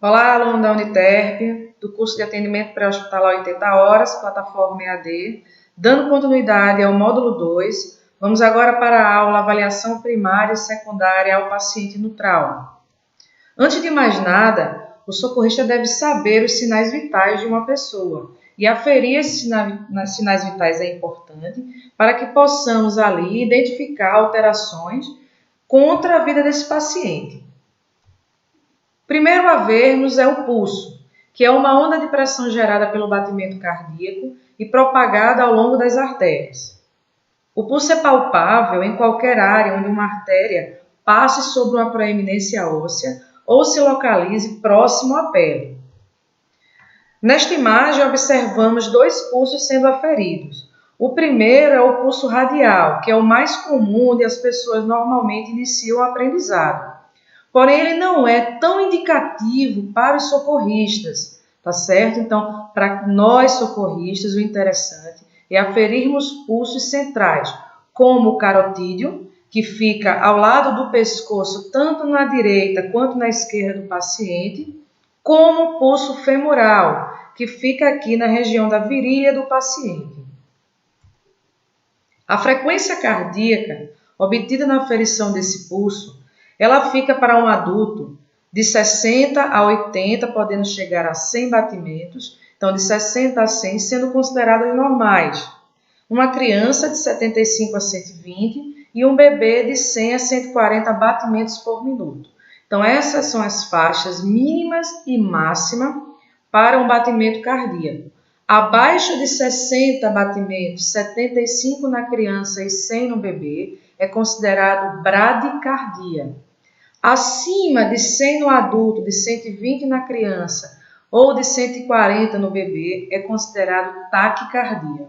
Olá, aluno da Uniterp, do curso de Atendimento Pré-Hospitalar 80 horas, plataforma EAD. Dando continuidade ao módulo 2, vamos agora para a aula Avaliação Primária e Secundária ao Paciente no Trauma. Antes de mais nada, o socorrista deve saber os sinais vitais de uma pessoa, e aferir esses sinais vitais é importante para que possamos ali identificar alterações contra a vida desse paciente. Primeiro a vermos é o pulso, que é uma onda de pressão gerada pelo batimento cardíaco e propagada ao longo das artérias. O pulso é palpável em qualquer área onde uma artéria passe sobre uma proeminência óssea ou se localize próximo à pele. Nesta imagem, observamos dois pulsos sendo aferidos. O primeiro é o pulso radial, que é o mais comum onde as pessoas normalmente iniciam o aprendizado. Porém, ele não é tão indicativo para os socorristas, tá certo? Então, para nós socorristas, o interessante é aferirmos pulsos centrais, como o carotídeo, que fica ao lado do pescoço, tanto na direita quanto na esquerda do paciente, como o pulso femoral, que fica aqui na região da virilha do paciente. A frequência cardíaca obtida na aferição desse pulso, ela fica para um adulto de 60 a 80, podendo chegar a 100 batimentos, então de 60 a 100 sendo consideradas normais. Uma criança de 75 a 120 e um bebê de 100 a 140 batimentos por minuto. Então essas são as faixas mínimas e máximas para um batimento cardíaco. Abaixo de 60 batimentos, 75 na criança e 100 no bebê, é considerado bradicardia. Acima de 100 no adulto, de 120 na criança ou de 140 no bebê, é considerado taquicardia.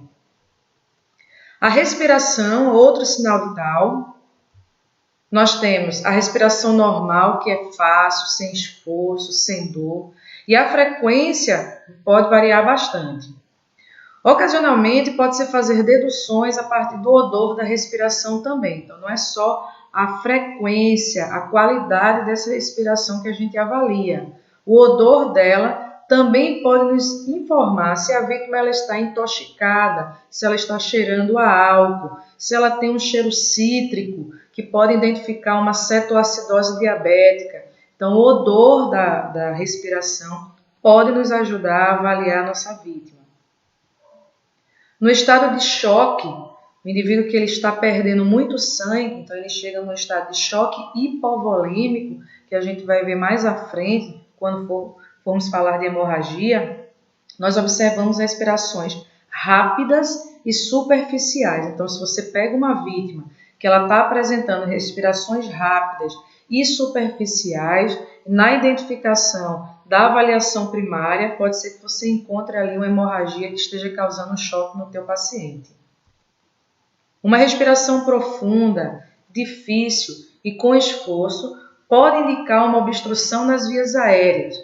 A respiração, outro sinal vital. Nós temos a respiração normal, que é fácil, sem esforço, sem dor. E a frequência pode variar bastante. Ocasionalmente, pode-se fazer deduções a partir do odor da respiração também. Então, não é só a frequência, a qualidade dessa respiração que a gente avalia. O odor dela também pode nos informar se a vítima ela está intoxicada, se ela está cheirando a álcool, se ela tem um cheiro cítrico, que pode identificar uma cetoacidose diabética. Então, o odor da respiração pode nos ajudar a avaliar a nossa vítima. No estado de choque, o indivíduo que ele está perdendo muito sangue, então ele chega no estado de choque hipovolêmico, que a gente vai ver mais à frente, quando formos falar de hemorragia, nós observamos respirações rápidas e superficiais. Então, se você pega uma vítima que ela está apresentando respirações rápidas e superficiais, na identificação da avaliação primária, pode ser que você encontre ali uma hemorragia que esteja causando um choque no teu paciente. Uma respiração profunda, difícil e com esforço pode indicar uma obstrução nas vias aéreas,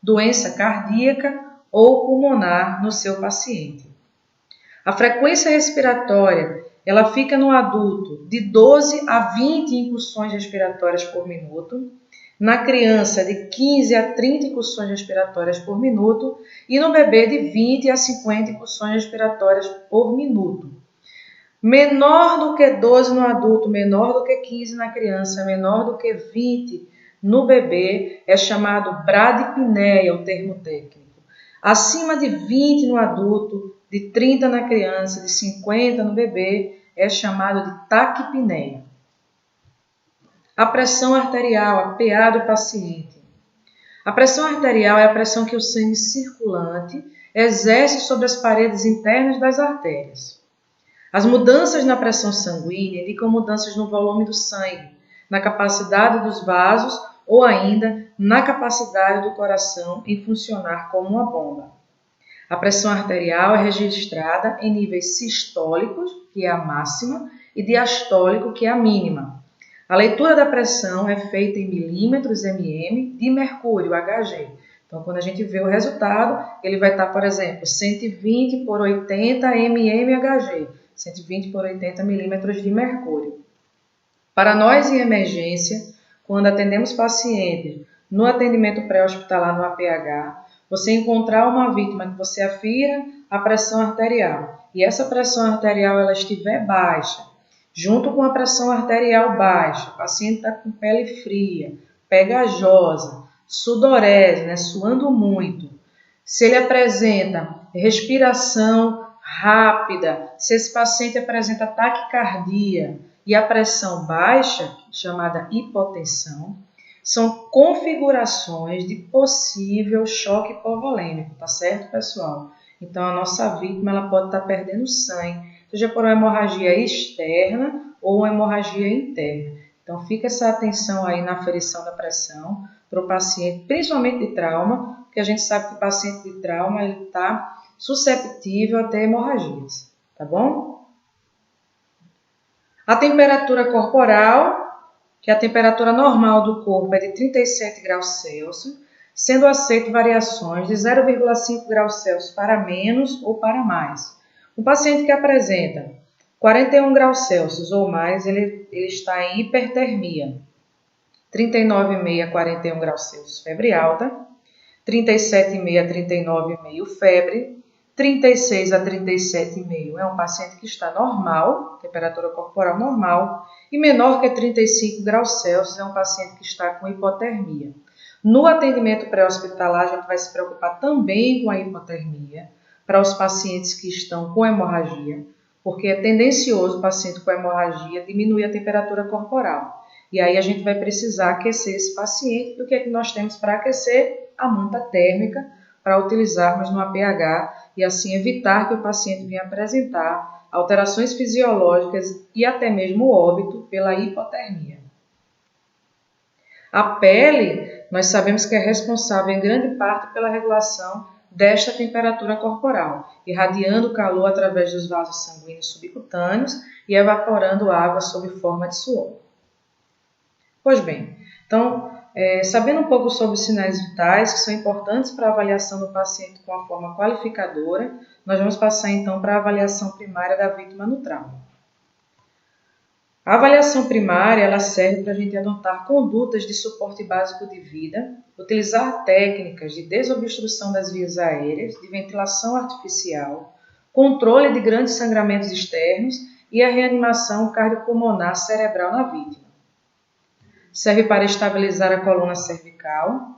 doença cardíaca ou pulmonar no seu paciente. A frequência respiratória, ela fica no adulto de 12 a 20 incursões respiratórias por minuto, na criança de 15 a 30 incursões respiratórias por minuto e no bebê de 20 a 50 incursões respiratórias por minuto. Menor do que 12 no adulto, menor do que 15 na criança, menor do que 20 no bebê, é chamado bradipneia, o termo técnico. Acima de 20 no adulto, de 30 na criança, de 50 no bebê, é chamado de taquipneia. A pressão arterial, a PA do paciente. A pressão arterial é a pressão que o sangue circulante exerce sobre as paredes internas das artérias. As mudanças na pressão sanguínea indicam mudanças no volume do sangue, na capacidade dos vasos ou ainda na capacidade do coração em funcionar como uma bomba. A pressão arterial é registrada em níveis sistólicos, que é a máxima, e diastólico, que é a mínima. A leitura da pressão é feita em milímetros mm de mercúrio, Hg. Então, quando a gente vê o resultado, ele vai estar, por exemplo, 120 por 80 mmHg, 120 por 80 milímetros de mercúrio. Para nós em emergência, quando atendemos pacientes no atendimento pré-hospitalar no APH, você encontrar uma vítima que você afira a pressão arterial e essa pressão arterial ela estiver baixa, junto com a pressão arterial baixa, o paciente está com pele fria, pegajosa, sudorese, né, suando muito, se ele apresenta respiração rápida, se esse paciente apresenta taquicardia e a pressão baixa, chamada hipotensão, são configurações de possível choque hipovolêmico, tá certo, pessoal? Então, a nossa vítima ela pode estar perdendo sangue, seja por uma hemorragia externa ou uma hemorragia interna. Então, fica essa atenção aí na aferição da pressão para o paciente, principalmente de trauma, porque a gente sabe que o paciente de trauma está susceptível a ter hemorragias, tá bom? A temperatura corporal, que a temperatura normal do corpo é de 37 graus Celsius, sendo aceito variações de 0,5 graus Celsius para menos ou para mais. Um paciente que apresenta 41 graus Celsius ou mais, ele está em hipertermia. 39,5 a 41 graus Celsius, febre alta. 37,5 a 39,5, febre. 36 a 37,5 é um paciente que está normal, temperatura corporal normal, e menor que 35 graus Celsius é um paciente que está com hipotermia. No atendimento pré-hospitalar, a gente vai se preocupar também com a hipotermia para os pacientes que estão com hemorragia, porque é tendencioso o paciente com hemorragia diminuir a temperatura corporal. E aí a gente vai precisar aquecer esse paciente. E o que é que nós temos para aquecer? A manta térmica, para utilizarmos no APH e assim evitar que o paciente venha apresentar alterações fisiológicas e até mesmo óbito pela hipotermia. A pele, nós sabemos que é responsável em grande parte pela regulação desta temperatura corporal, irradiando calor através dos vasos sanguíneos subcutâneos e evaporando água sob forma de suor. Pois bem, então, sabendo um pouco sobre os sinais vitais que são importantes para a avaliação do paciente com a forma qualificadora, nós vamos passar então para a avaliação primária da vítima no trauma. A avaliação primária ela serve para a gente adotar condutas de suporte básico de vida, utilizar técnicas de desobstrução das vias aéreas, de ventilação artificial, controle de grandes sangramentos externos e a reanimação cardiopulmonar cerebral na vítima. Serve para estabilizar a coluna cervical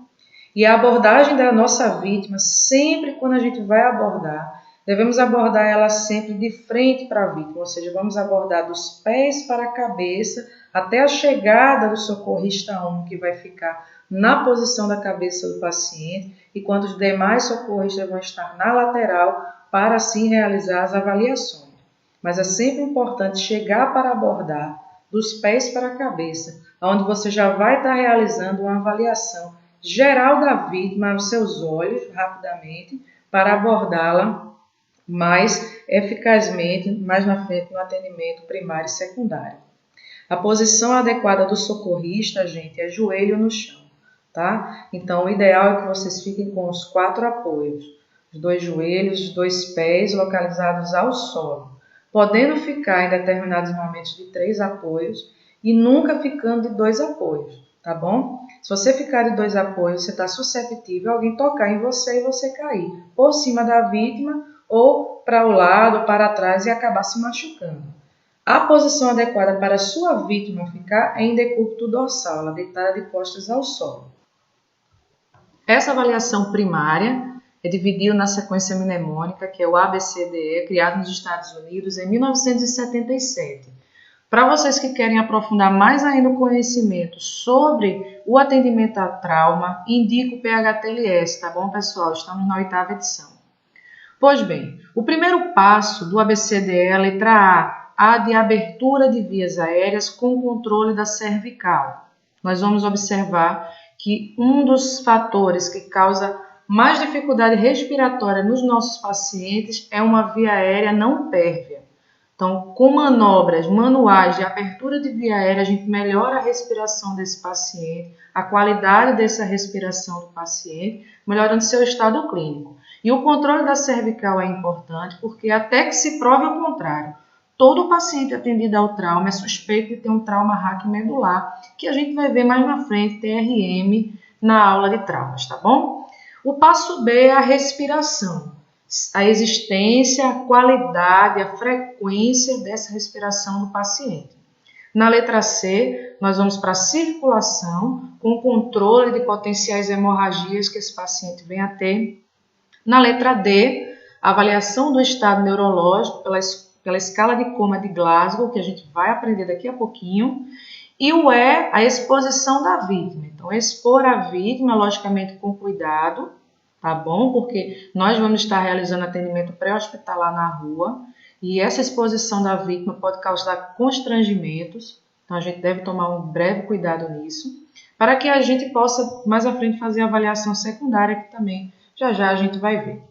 e a abordagem da nossa vítima, sempre quando a gente vai abordar, devemos abordar ela sempre de frente para a vítima, ou seja, vamos abordar dos pés para a cabeça até a chegada do socorrista 1, que vai ficar na posição da cabeça do paciente, enquanto os demais socorristas vão estar na lateral para assim realizar as avaliações. Mas é sempre importante chegar para abordar dos pés para a cabeça, onde você já vai estar realizando uma avaliação geral da vítima aos seus olhos, rapidamente, para abordá-la mais eficazmente, mais na frente no atendimento primário e secundário. A posição adequada do socorrista, gente, é joelho no chão, tá? Então, o ideal é que vocês fiquem com os 4 apoios, os 2 joelhos, os 2 pés localizados ao solo, podendo ficar em determinados momentos de 3 apoios e nunca ficando de 2 apoios, tá bom? Se você ficar de 2 apoios, você está suscetível a alguém tocar em você e você cair por cima da vítima ou para o lado, para trás e acabar se machucando. A posição adequada para a sua vítima ficar é em decúbito dorsal, ela deitada de costas ao solo. Essa avaliação primária é dividida na sequência mnemônica, que é o ABCDE, criado nos Estados Unidos em 1977. Para vocês que querem aprofundar mais ainda o conhecimento sobre o atendimento a trauma, indico o PHTLS, tá bom, pessoal? Estamos na 8ª edição. Pois bem, o primeiro passo do ABCDE é a letra A de abertura de vias aéreas com controle da cervical. Nós vamos observar que um dos fatores que causa mais dificuldade respiratória nos nossos pacientes é uma via aérea não pérvia. Então, com manobras manuais de abertura de via aérea, a gente melhora a respiração desse paciente, a qualidade dessa respiração do paciente, melhorando seu estado clínico. E o controle da cervical é importante porque até que se prove o contrário, todo paciente atendido ao trauma é suspeito de ter um trauma raquimedular, que a gente vai ver mais na frente, TRM, na aula de traumas, tá bom? O passo B é a respiração. A existência, a qualidade, a frequência dessa respiração do paciente. Na letra C, nós vamos para a circulação, com controle de potenciais hemorragias que esse paciente vem a ter. Na letra D, avaliação do estado neurológico pela escala de coma de Glasgow, que a gente vai aprender daqui a pouquinho. E o E, a exposição da vítima. Então, expor a vítima, logicamente, com cuidado, tá bom? Porque nós vamos estar realizando atendimento pré-hospitalar na rua e essa exposição da vítima pode causar constrangimentos. Então, a gente deve tomar um breve cuidado nisso, para que a gente possa, mais à frente, fazer a avaliação secundária, que também já a gente vai ver.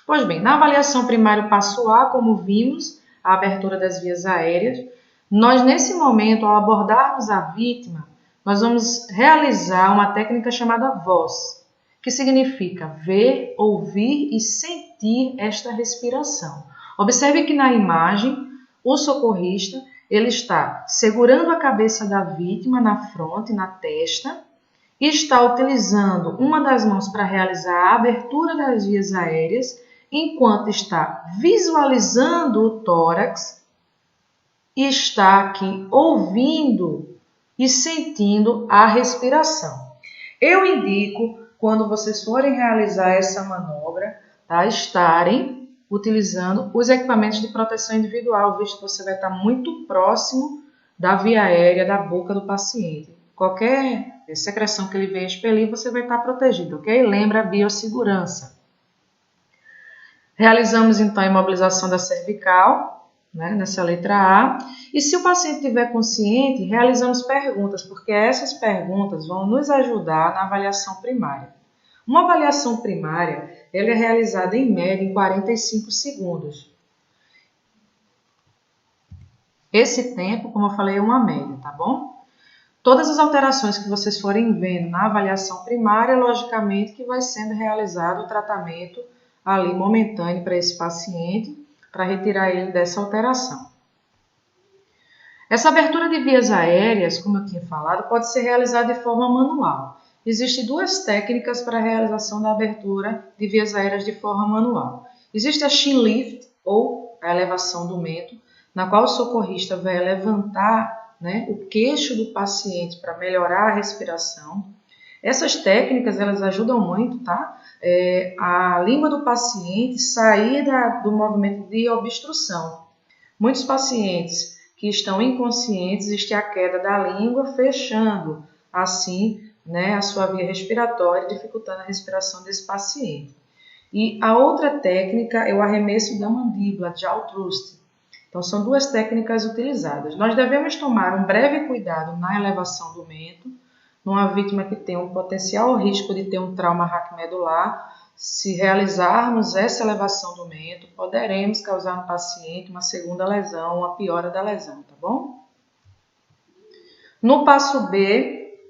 Pois bem, na avaliação primária, o passo A, como vimos, a abertura das vias aéreas, nós, nesse momento, ao abordarmos a vítima, nós vamos realizar uma técnica chamada VOZ, que significa ver, ouvir e sentir esta respiração. Observe que na imagem, o socorrista ele está segurando a cabeça da vítima na fronte, na testa, e está utilizando uma das mãos para realizar a abertura das vias aéreas, enquanto está visualizando o tórax e está aqui ouvindo e sentindo a respiração. Eu indico, quando vocês forem realizar essa manobra, tá, estarem utilizando os equipamentos de proteção individual, visto que você vai estar muito próximo da via aérea, da boca do paciente. Qualquer secreção que ele venha expelir, você vai estar protegido, ok? Lembra a biossegurança. Realizamos, então, a imobilização da cervical, né, nessa letra A. E se o paciente estiver consciente, realizamos perguntas, porque essas perguntas vão nos ajudar na avaliação primária. Uma avaliação primária ela é realizada em média em 45 segundos. Esse tempo, como eu falei, é uma média, tá bom? Todas as alterações que vocês forem vendo na avaliação primária, logicamente que vai sendo realizado o tratamento ali momentâneo para esse paciente, para retirar ele dessa alteração. Essa abertura de vias aéreas, como eu tinha falado, pode ser realizada de forma manual. Existem duas técnicas para a realização da abertura de vias aéreas de forma manual. Existe a chin lift, ou a elevação do mento, na qual o socorrista vai levantar, né, o queixo do paciente para melhorar a respiração. Essas técnicas elas ajudam muito, tá? A língua do paciente sair do movimento de obstrução. Muitos pacientes que estão inconscientes, existe a queda da língua, fechando assim, né, a sua via respiratória, dificultando a respiração desse paciente. E a outra técnica é o arremesso da mandíbula, jaw thrust. Então, são duas técnicas utilizadas. Nós devemos tomar um breve cuidado na elevação do mento, numa vítima que tem um potencial risco de ter um trauma raquimedular. Se realizarmos essa elevação do mento, poderemos causar no paciente uma segunda lesão, uma piora da lesão, tá bom? No passo B,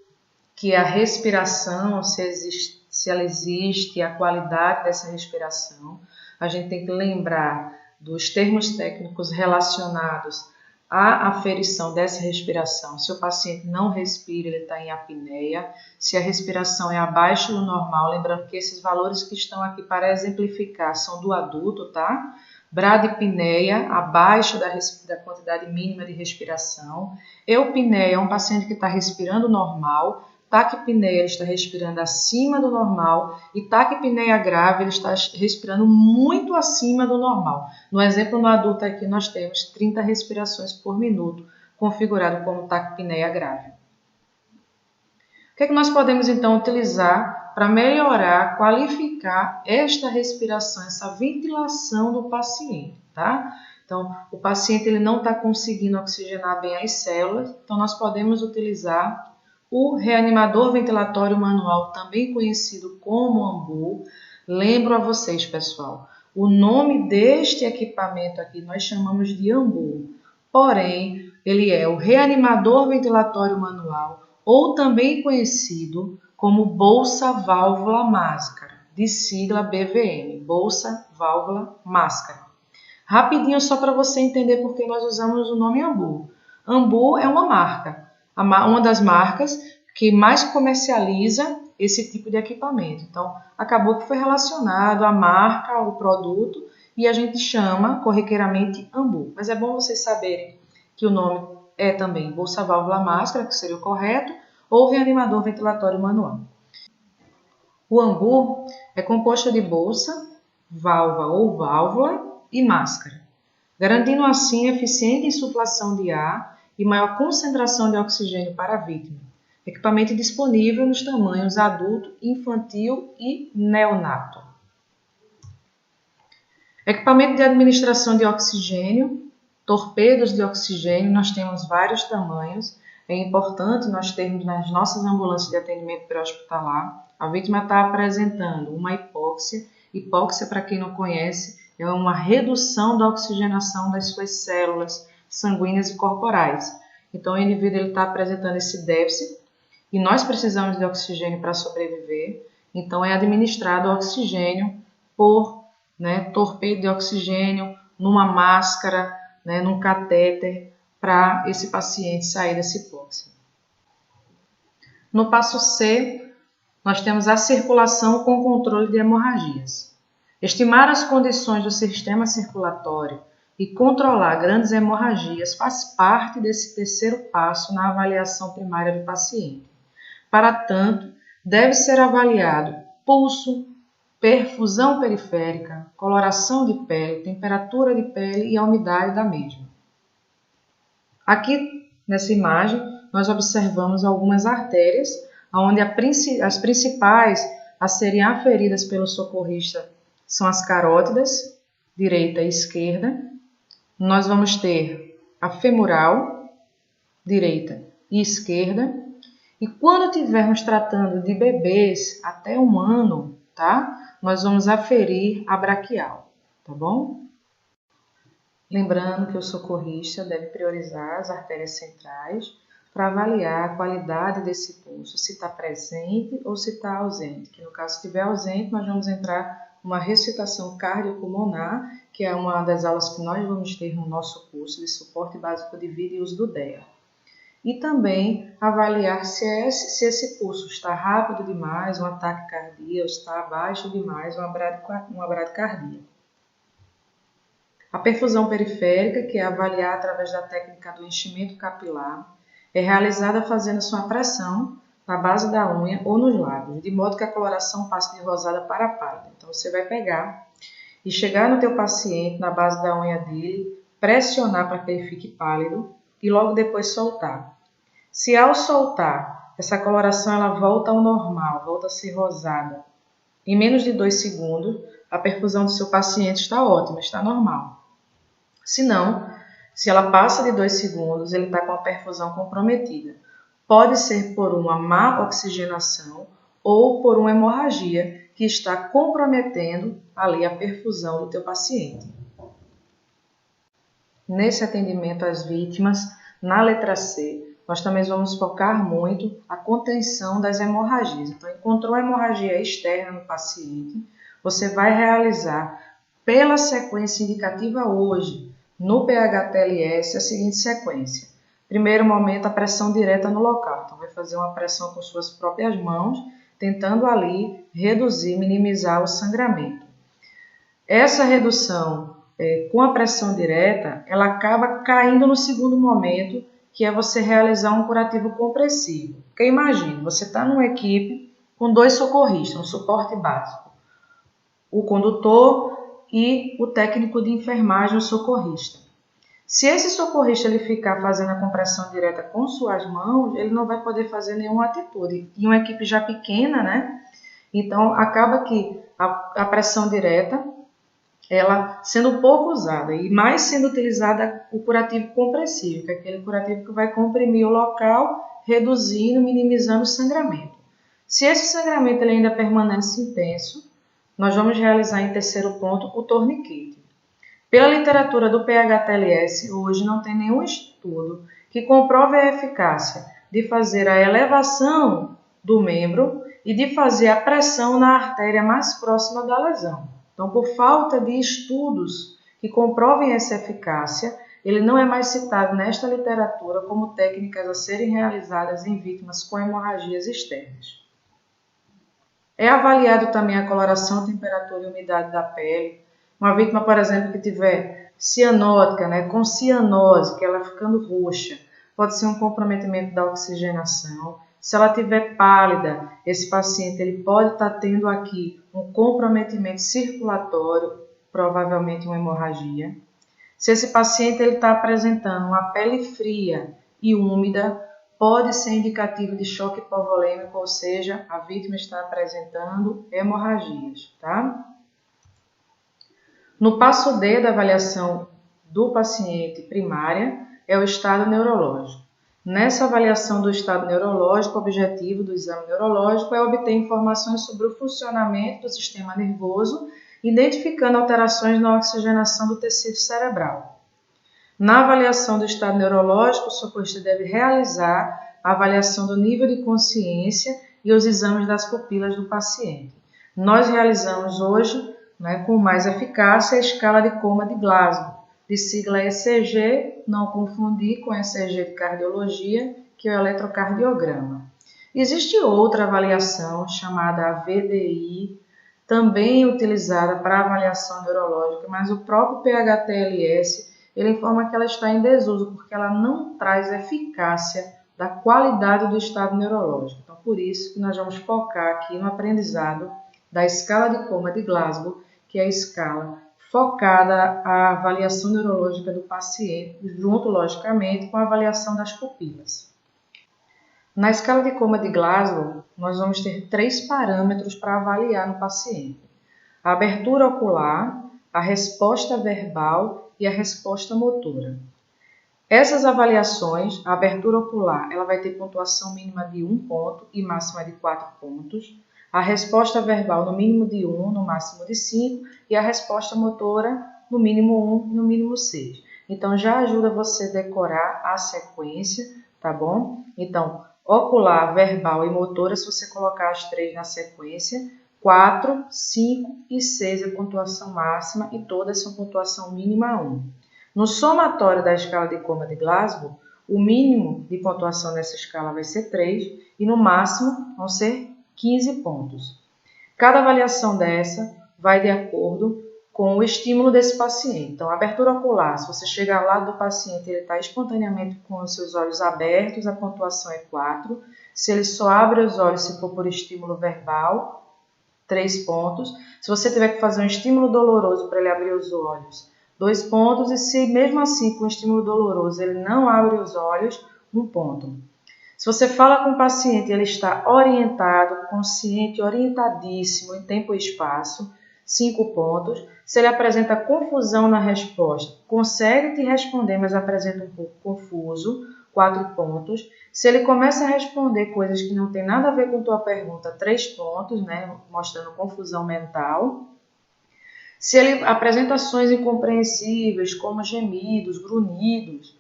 que é a respiração, se ela existe, a qualidade dessa respiração, a gente tem que lembrar dos termos técnicos relacionados à aferição dessa respiração. Se o paciente não respira, ele está em apneia. Se a respiração é abaixo do normal, lembrando que esses valores que estão aqui para exemplificar são do adulto, tá? Bradipneia, abaixo da quantidade mínima de respiração. Eupneia é um paciente que está respirando normal. Taquipneia, ele está respirando acima do normal, e taquipneia grave, ele está respirando muito acima do normal. No exemplo, no adulto aqui, nós temos 30 respirações por minuto, configurado como taquipneia grave. O que é que nós podemos, então, utilizar para melhorar, qualificar esta respiração, essa ventilação do paciente, tá? Então, o paciente ele não está conseguindo oxigenar bem as células, então nós podemos utilizar o reanimador ventilatório manual, também conhecido como AMBU. Lembro a vocês, pessoal, o nome deste equipamento aqui nós chamamos de AMBU, porém, ele é o reanimador ventilatório manual, ou também conhecido como bolsa válvula máscara, de sigla BVM, bolsa válvula máscara. Rapidinho, só para você entender por que nós usamos o nome AMBU. AMBU é uma marca, uma das marcas que mais comercializa esse tipo de equipamento. Então, acabou que foi relacionado à marca, ao produto, e a gente chama corriqueiramente AMBU. Mas é bom vocês saberem que o nome é também bolsa válvula máscara, que seria o correto, ou reanimador ventilatório manual. O AMBU é composto de bolsa, válvula ou válvula e máscara, garantindo assim eficiente insuflação de ar e maior concentração de oxigênio para a vítima. Equipamento disponível nos tamanhos adulto, infantil e neonato. Equipamento de administração de oxigênio, torpedos de oxigênio, nós temos vários tamanhos. É importante nós termos nas nossas ambulâncias de atendimento pré-hospitalar. A vítima está apresentando uma hipóxia. Hipóxia, para quem não conhece, é uma redução da oxigenação das suas células sanguíneas e corporais. Então, o indivíduo está apresentando esse déficit e nós precisamos de oxigênio para sobreviver. Então, é administrado oxigênio por torpedo de oxigênio, numa máscara, num catéter, para esse paciente sair dessa hipóxia. No passo C, nós temos a circulação com controle de hemorragias. Estimar as condições do sistema circulatório e controlar grandes hemorragias faz parte desse terceiro passo na avaliação primária do paciente. Para tanto, deve ser avaliado pulso, perfusão periférica, coloração de pele, temperatura de pele e a umidade da mesma. Aqui, nessa imagem, nós observamos algumas artérias, onde as principais a serem aferidas pelo socorrista são as carótidas, direita e esquerda. Nós vamos ter a femoral, direita e esquerda. E quando estivermos tratando de bebês até 1 ano, tá? Nós vamos aferir a braquial, tá bom? Lembrando que o socorrista deve priorizar as artérias centrais para avaliar a qualidade desse pulso, se está presente ou se está ausente. Que no caso, se estiver ausente, nós vamos entrar numa ressuscitação cardiopulmonar, que é uma das aulas que nós vamos ter no nosso curso de suporte básico de vida e uso do DEA. E também avaliar se esse pulso está rápido demais, um ataque cardíaco, está baixo demais, uma bradicardia. A perfusão periférica, que é avaliar através da técnica do enchimento capilar, é realizada fazendo-se uma pressão na base da unha ou nos lábios, de modo que a coloração passe de rosada para pálida. Então, você vai pegar e chegar no teu paciente, na base da unha dele, pressionar para que ele fique pálido e logo depois soltar. Se ao soltar, essa coloração ela volta ao normal, volta a ser rosada, em menos de 2 segundos, a perfusão do seu paciente está ótima, está normal. Se não, se ela passa de 2 segundos, ele está com a perfusão comprometida. Pode ser por uma má oxigenação ou por uma hemorragia que está comprometendo ali a perfusão do teu paciente. Nesse atendimento às vítimas, na letra C, nós também vamos focar muito a contenção das hemorragias. Então, encontrou a hemorragia externa no paciente, você vai realizar, pela sequência indicativa hoje, no PH-TLS, a seguinte sequência. Primeiro momento, a pressão direta no local. Então, vai fazer uma pressão com suas próprias mãos, tentando ali reduzir, minimizar o sangramento. Essa redução com a pressão direta, ela acaba caindo no segundo momento, que é você realizar um curativo compressivo. Porque imagine, você está numa equipe com 2 socorristas, um suporte básico. O condutor e o técnico de enfermagem, o socorrista. Se esse socorrista ele ficar fazendo a compressão direta com suas mãos, ele não vai poder fazer nenhuma atitude. E uma equipe já pequena, né? Então, acaba que a pressão direta, ela sendo pouco usada e mais sendo utilizada o curativo compressivo, que é aquele curativo que vai comprimir o local, reduzindo, minimizando o sangramento. Se esse sangramento ele ainda permanece intenso, nós vamos realizar em terceiro ponto o torniquete. Pela literatura do PH-TLS, hoje não tem nenhum estudo que comprove a eficácia de fazer a elevação do membro e de fazer a pressão na artéria mais próxima da lesão. Então, por falta de estudos que comprovem essa eficácia, ele não é mais citado nesta literatura como técnicas a serem realizadas em vítimas com hemorragias externas. É avaliado também a coloração, temperatura e umidade da pele. Uma vítima, por exemplo, que tiver cianótica, né, com cianose, que ela ficando roxa, pode ser um comprometimento da oxigenação. Se ela tiver pálida, esse paciente ele pode estar tendo aqui um comprometimento circulatório, provavelmente uma hemorragia. Se esse paciente está apresentando uma pele fria e úmida, pode ser indicativo de choque hipovolêmico, ou seja, a vítima está apresentando hemorragias, tá? No passo D da avaliação do paciente primária é o estado neurológico. Nessa avaliação do estado neurológico, o objetivo do exame neurológico é obter informações sobre o funcionamento do sistema nervoso, identificando alterações na oxigenação do tecido cerebral. Na avaliação do estado neurológico, o socorrista deve realizar a avaliação do nível de consciência e os exames das pupilas do paciente. Nós realizamos hoje, com mais eficácia, a escala de coma de Glasgow, de sigla ECG, não confundir com ECG de cardiologia, que é o eletrocardiograma. Existe outra avaliação chamada VDI, também utilizada para avaliação neurológica, mas o próprio PHTLS ele informa que ela está em desuso, porque ela não traz eficácia da qualidade do estado neurológico. Então, por isso que nós vamos focar aqui no aprendizado da escala de coma de Glasgow, que é a escala focada à avaliação neurológica do paciente, junto, logicamente, com a avaliação das pupilas. Na escala de coma de Glasgow, nós vamos ter 3 parâmetros para avaliar no paciente: a abertura ocular, a resposta verbal e a resposta motora. Essas avaliações, a abertura ocular, ela vai ter pontuação mínima de 1 ponto e máxima de 4 pontos. A resposta verbal no mínimo de 1, no máximo de 5, e a resposta motora no mínimo 1 e no mínimo 6. Então, já ajuda você a decorar a sequência, tá bom? Então, ocular, verbal e motora, se você colocar as 3 na sequência, 4, 5 e 6 é pontuação máxima e todas são pontuação mínima 1. No somatório da escala de coma de Glasgow, o mínimo de pontuação nessa escala vai ser 3 e no máximo vão ser 15 pontos. Cada avaliação dessa vai de acordo com o estímulo desse paciente. Então, a abertura ocular, se você chegar ao lado do paciente, ele está espontaneamente com os seus olhos abertos, a pontuação é 4. Se ele só abre os olhos se for por estímulo verbal, 3 pontos. Se você tiver que fazer um estímulo doloroso para ele abrir os olhos, 2 pontos. E se mesmo assim, com estímulo doloroso, ele não abre os olhos, 1 ponto. Se você fala com o paciente, ele está orientado, consciente, orientadíssimo em tempo e espaço, 5 pontos. Se ele apresenta confusão na resposta, consegue te responder, mas apresenta um pouco confuso, 4 pontos. Se ele começa a responder coisas que não tem nada a ver com tua pergunta, 3 pontos, mostrando confusão mental. Se ele apresenta ações incompreensíveis, como gemidos, grunhidos,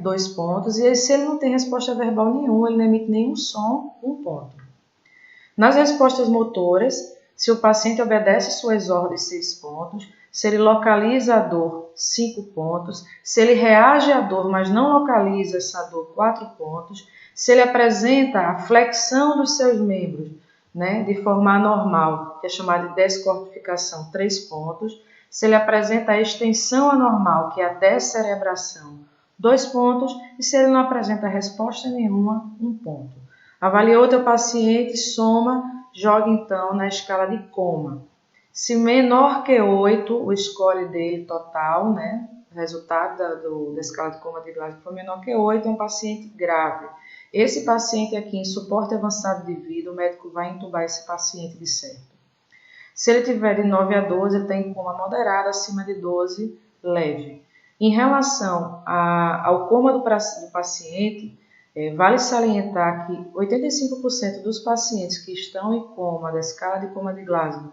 2 pontos. E se ele não tem resposta verbal nenhuma, ele não emite nenhum som, 1 ponto. Nas respostas motoras, se o paciente obedece suas ordens, 6 pontos. Se ele localiza a dor, 5 pontos. Se ele reage à dor, mas não localiza essa dor, 4 pontos. Se ele apresenta a flexão dos seus membros, de forma anormal, que é chamada de descortificação, 3 pontos. Se ele apresenta a extensão anormal, que é a descerebração, 2 pontos. E se ele não apresenta resposta nenhuma, 1 ponto. Avaliou teu paciente, soma, joga então na escala de coma. Se menor que 8, o score dele total, o resultado da escala de coma de Glasgow for menor que 8, é um paciente grave. Esse paciente aqui em suporte avançado de vida, o médico vai entubar esse paciente de certo. Se ele tiver de 9 a 12, ele está em coma moderado, acima de 12, leve. Em relação ao coma do paciente, vale salientar que 85% dos pacientes que estão em coma da escala de coma de Glasgow,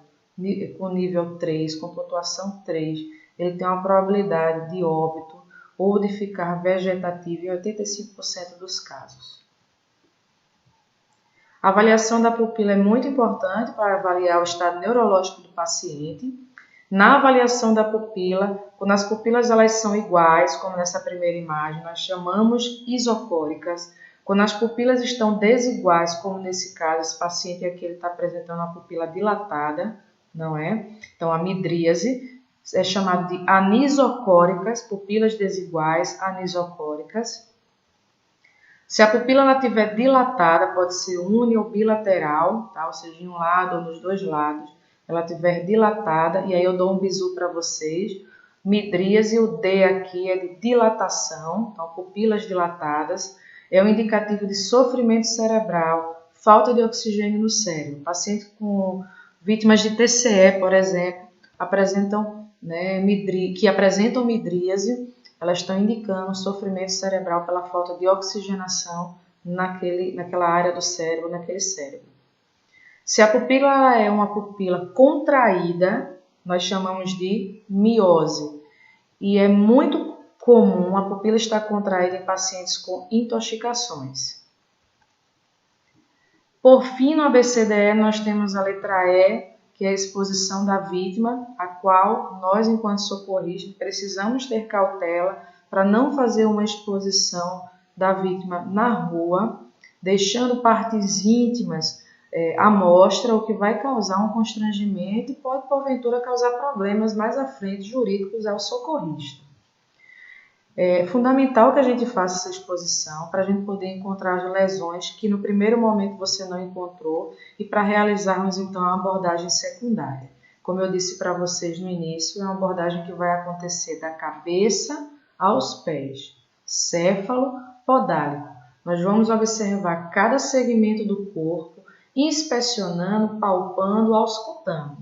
com nível 3, com pontuação 3, ele tem uma probabilidade de óbito ou de ficar vegetativo em 85% dos casos. A avaliação da pupila é muito importante para avaliar o estado neurológico do paciente. Na avaliação da pupila, quando as pupilas elas são iguais, como nessa primeira imagem, nós chamamos isocóricas. Quando as pupilas estão desiguais, como nesse caso, esse paciente aqui está apresentando uma pupila dilatada, não é? Então, a midríase é chamada de anisocóricas, pupilas desiguais anisocóricas. Se a pupila estiver dilatada, pode ser uni ou bilateral, tá? Ou seja, de um lado ou nos dois lados, ela estiver dilatada, e aí eu dou um bisu para vocês. Midríase, o D aqui é de dilatação, então pupilas dilatadas, é um indicativo de sofrimento cerebral, falta de oxigênio no cérebro. Pacientes com vítimas de TCE, por exemplo, apresentam midríase, elas estão indicando sofrimento cerebral pela falta de oxigenação naquela área do cérebro, naquele cérebro. Se a pupila é uma pupila contraída, nós chamamos de miose. E é muito comum a pupila estar contraída em pacientes com intoxicações. Por fim, no ABCDE, nós temos a letra E, que é a exposição da vítima, a qual nós, enquanto socorristas, precisamos ter cautela para não fazer uma exposição da vítima na rua, deixando partes íntimas à mostra, o que vai causar um constrangimento e pode, porventura, causar problemas mais à frente jurídicos ao socorrista. É fundamental que a gente faça essa exposição para a gente poder encontrar as lesões que no primeiro momento você não encontrou e para realizarmos então a abordagem secundária. Como eu disse para vocês no início, é uma abordagem que vai acontecer da cabeça aos pés, céfalo, podálico. Nós vamos observar cada segmento do corpo, inspecionando, palpando, auscultando.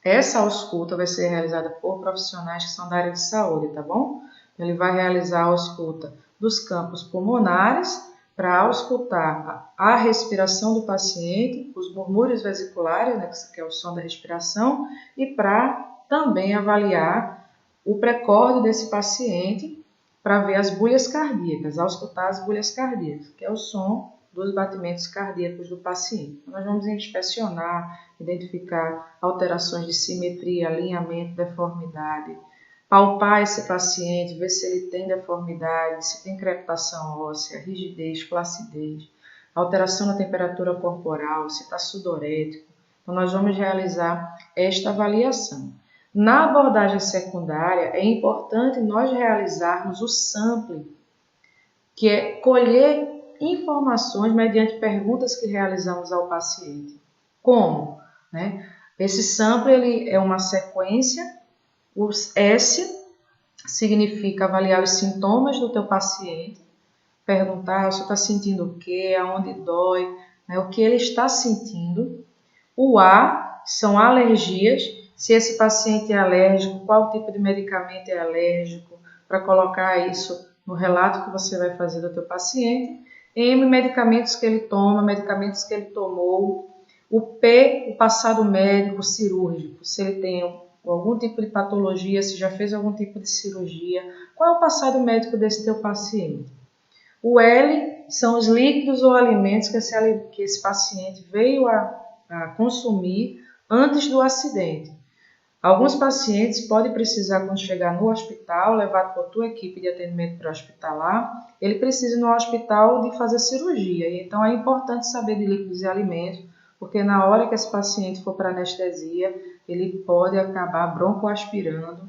Essa ausculta vai ser realizada por profissionais que são da área de saúde, tá bom? Ele vai realizar a ausculta dos campos pulmonares para auscultar a respiração do paciente, os murmúrios vesiculares, né, que é o som da respiração, e para também avaliar o precórdio desse paciente para ver as bulhas cardíacas, auscultar as bulhas cardíacas, que é o som dos batimentos cardíacos do paciente. Nós vamos inspecionar, identificar alterações de simetria, alinhamento, deformidade, palpar esse paciente, ver se ele tem deformidade, se tem crepitação óssea, rigidez, flacidez, alteração na temperatura corporal, se está sudorético. Então, nós vamos realizar esta avaliação. Na abordagem secundária, é importante nós realizarmos o sampling, que é colher informações mediante perguntas que realizamos ao paciente. Como? Esse sampling ele é uma sequência. O S significa avaliar os sintomas do teu paciente, perguntar se está sentindo o quê, aonde dói, o que ele está sentindo. O A são alergias, se esse paciente é alérgico, qual tipo de medicamento é alérgico, para colocar isso no relato que você vai fazer do teu paciente. M, medicamentos que ele toma, medicamentos que ele tomou. O P, o passado médico cirúrgico, se ele tem algum tipo de patologia, se já fez algum tipo de cirurgia, qual é o passado médico desse teu paciente. O L são os líquidos ou alimentos que esse paciente veio a consumir antes do acidente. Alguns pacientes podem precisar, quando chegar no hospital, levar a tua equipe de atendimento pré-hospitalar, ele precisa no hospital de fazer cirurgia, e então é importante saber de líquidos e alimentos, porque na hora que esse paciente for para anestesia, ele pode acabar broncoaspirando,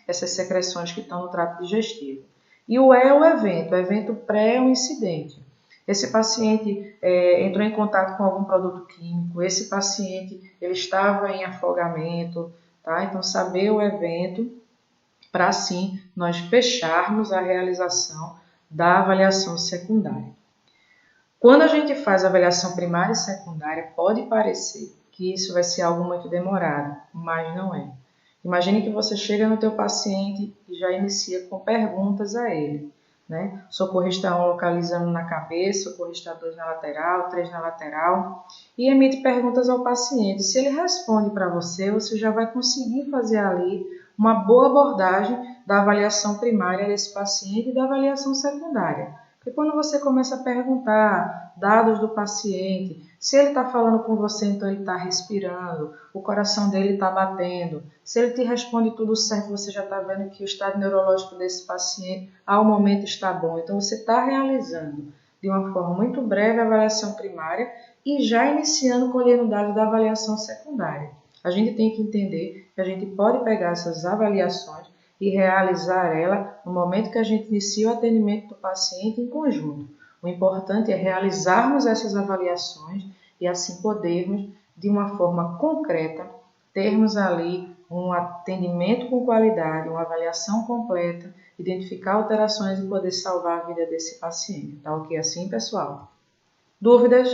essas secreções que estão no trato digestivo. E o E é o evento pré ou incidente. Esse paciente entrou em contato com algum produto químico, esse paciente ele estava em afogamento, tá? Então saber o evento para assim nós fecharmos a realização da avaliação secundária. Quando a gente faz a avaliação primária e secundária, pode parecer que isso vai ser algo muito demorado, mas não é. Imagine que você chega no teu paciente e já inicia com perguntas a ele. Socorrista 1 localizando na cabeça, socorrista 2 na lateral, 3 na lateral, e emite perguntas ao paciente. Se ele responde para você, você já vai conseguir fazer ali uma boa abordagem da avaliação primária desse paciente e da avaliação secundária. Porque quando você começa a perguntar dados do paciente, se ele está falando com você, então ele está respirando, o coração dele está batendo. Se ele te responde tudo certo, você já está vendo que o estado neurológico desse paciente, ao momento, está bom. Então, você está realizando de uma forma muito breve a avaliação primária e já iniciando colhendo dados da avaliação secundária. A gente tem que entender que a gente pode pegar essas avaliações e realizar ela no momento que a gente inicia o atendimento do paciente em conjunto. O importante é realizarmos essas avaliações e assim podermos, de uma forma concreta, termos ali um atendimento com qualidade, uma avaliação completa, identificar alterações e poder salvar a vida desse paciente. Tá ok assim, pessoal? Dúvidas?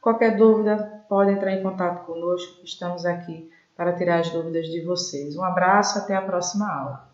Qualquer dúvida, pode entrar em contato conosco, estamos aqui para tirar as dúvidas de vocês. Um abraço, até a próxima aula.